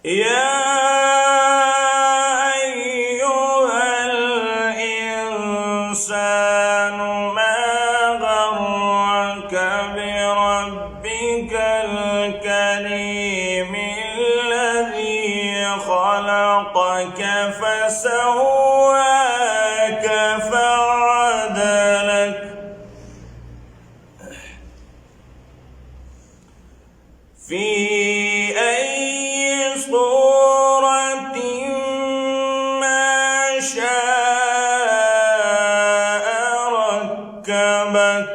يا أيها الإنسان ما غرك بربك الكريم الذي خلقك فسواك فعدلك في أي صورة ما شاء ركبك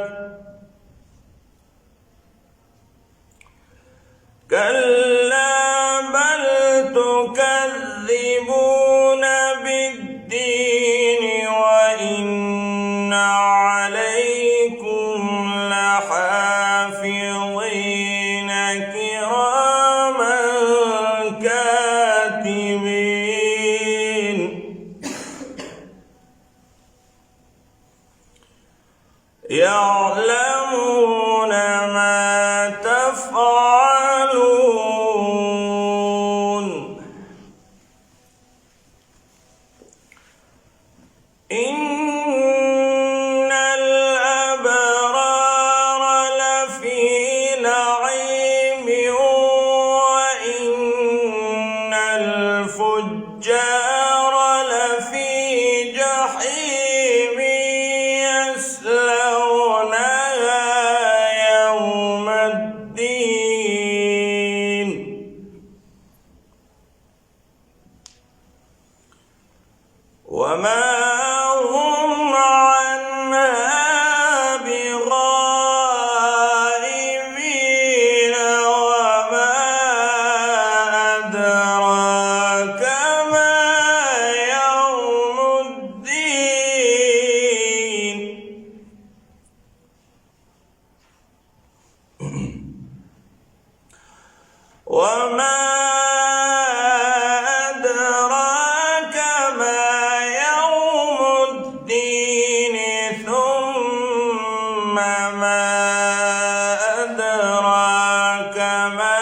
كلا بل تكذبون بالدين وإن عليكم لحافظين كراما كاتبين يعلمون ما تفعلون إن الأبرار لفي نعيم وإن الفجار لفي جحيم يصلونها يوم الدين وما هم عنها بغائبين وما أدراك ما يوم الدين وما أدراك ما يوم الدين ثم ما أدراك ما